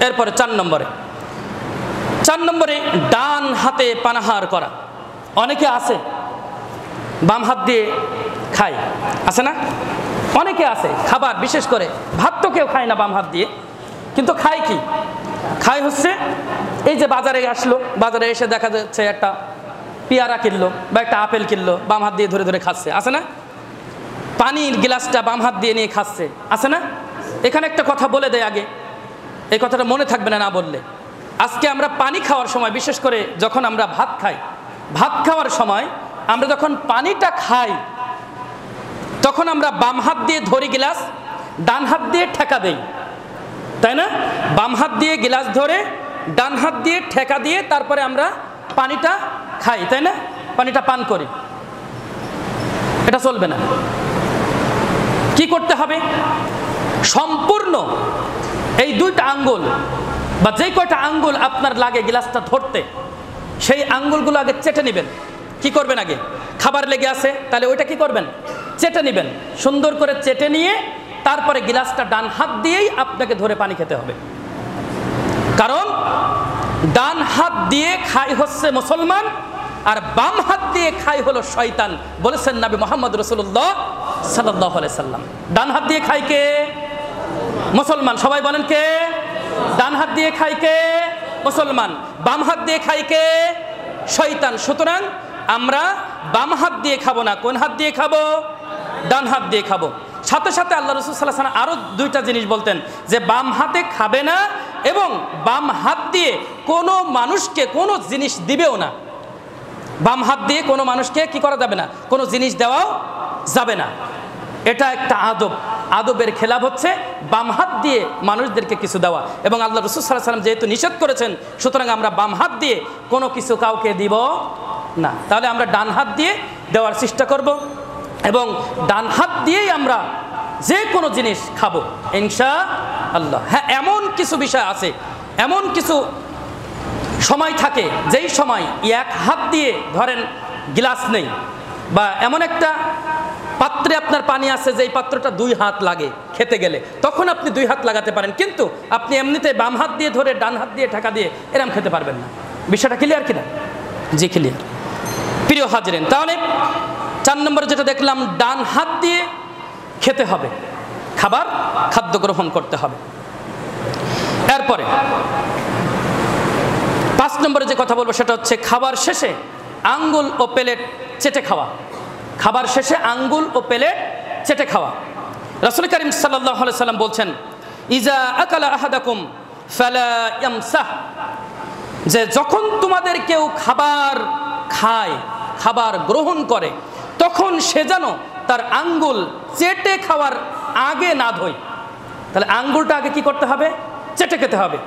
এরপরে ৪ নম্বরে ডান হাতে পানাহার করা। অনেকে আছে বাম হাত দিয়ে খায়, আছে না? অনেকে আছে খাবার, বিশেষ করে ভাত তো কেউ খায় না বাম হাত দিয়ে, কিন্তু খায় কি? খায় হচ্ছে এই যে বাজারে আসলো, বাজারে এসে দেখা যাচ্ছে একটা পেয়ারা কিনলো বা একটা আপেল কিনলো, বাম হাত দিয়ে ধরে ধরে খাচ্ছে, আছে না? পানির গ্লাসটা বাম হাত দিয়ে নিয়ে খাচ্ছে, আছে না? এখানে একটা কথা বলে দেয় আগে, এই কথাটা মনে থাকবে না না বললে। আজকে আমরা পানি খাওয়ার সময়, বিশেষ করে যখন আমরা ভাত খাই, ভাত খাওয়ার সময় আমরা যখন পানিটা খাই তখন আমরা বাম হাত দিয়ে ধরি গ্লাস, ডান হাত দিয়ে ঠেকা দেই, তাই না? বাম হাত দিয়ে গ্লাস ধরে ডান হাত দিয়ে ঠেকা দিয়ে তারপরে আমরা পানিটা খাই, তাই না? পানিটা পান করি। এটা চলবে না। কি করতে হবে? সম্পূর্ণ এই দুইটা আঙ্গুল বা যে কয়টা আঙ্গুল আপনার লাগে গ্লাসটা ধরতে, সেই আঙ্গুলগুলো আগে চেটে নেবেন। কি করবেন? আগে খাবার লেগে আছে, তাহলে ওইটা কি করবেন? চেটে নেবেন। সুন্দর করে চেটে নিয়ে তারপরে গ্লাসটা ডান হাত দিয়েই আপনাকে ধরে পানি খেতে হবে। কারণ ডান হাত দিয়ে খাই হচ্ছে মুসলমান, আর বাম হাত দিয়ে খাই হলো শয়তান, বলেছেন নবী মুহাম্মদ রাসূলুল্লাহ সাল্লাল্লাহু আলাইহি সাল্লাম। ডান হাত দিয়ে খাই কে? মুসলমান। সবাই বলেন কে? ডান হাত দিয়ে খাই কে? মুসলমান। বাম হাত দিয়ে খাই কে? শয়তান। সুতরাং আমরা বাম হাত দিয়ে খাবো না। কোন হাত দিয়ে খাবো? ডান হাত দিয়ে খাবো। সাথে সাথে আল্লাহ রাসূল সাল্লাল্লাহু আলাইহি ওয়াসাল্লাম আরো দুইটা জিনিস বলতেন, যে বাম হাতে খাবে না এবং বাম হাত দিয়ে কোনো মানুষকে কোনো জিনিস দিবেও না। বাম হাত দিয়ে কোনো মানুষকে কি করা যাবে না? কোনো জিনিস দেওয়াও যাবে না। এটা একটা আদব। আদবের খেলাফ হচ্ছে বাম হাত দিয়ে মানুষদেরকে কিছু দেওয়া, এবং আল্লাহ রাসূল সাল্লাল্লাহু আলাইহি ওয়াসাল্লাম যেহেতু নিষেধ করেছেন, সুতরাং আমরা বাম হাত দিয়ে কোনো কিছু কাউকে দিব না। তাহলে আমরা ডান হাত দিয়ে দেওয়ার চেষ্টা করব, এবং ডান হাত দিয়েই আমরা যে কোনো জিনিস খাবো ইনশাআল্লাহ। হ্যাঁ, এমন কিছু বিষয় আছে, এমন কিছু সময় থাকে যেই সময় এক হাত দিয়ে ধরেন গ্লাস নেই, বা এমন একটা পাত্রে আপনার পানি আছে যেই পাত্রটা 2 হাত লাগে খেতে গেলে, তখন আপনি 2 হাত লাগাতে পারেন, কিন্তু আপনি এমনিতে বাম হাত দিয়ে ধরে ডান হাত দিয়ে ঠেকা দিয়ে এরম খেতে পারবেন না। বিষয়টা ক্লিয়ার কিনা? জি ক্লিয়ার। প্রিয় হাজিরিন, তাহলে 4 নম্বরে যেটা দেখলাম, ডান হাত দিয়ে খেতে হবে, খাদ্য গ্রহণ করতে হবে। এরপরে 5 নম্বরে যে কথা বলবো সেটা হচ্ছে খাবার শেষে আঙ্গুল ও প্লেট চেটে খাওয়া। খাবার শেষে আঙ্গুল ও প্লেট চেটে খাওয়া। রাসূল করিম সাল্লাল্লাহু আলাইহি সাল্লাম বলছেন, ইজা আকালা আহাদাকুম ফালা ইয়ামসাহ, যে যখন তোমাদের কেউ খাবার খায়, খাবার গ্রহণ করে, তখন সে যেন তার আঙ্গুল চেটে খাওয়ার আগে না ধোয়। তাহলে আঙ্গুলটা আগে কি করতে হবে? চেটে খেতে হবে।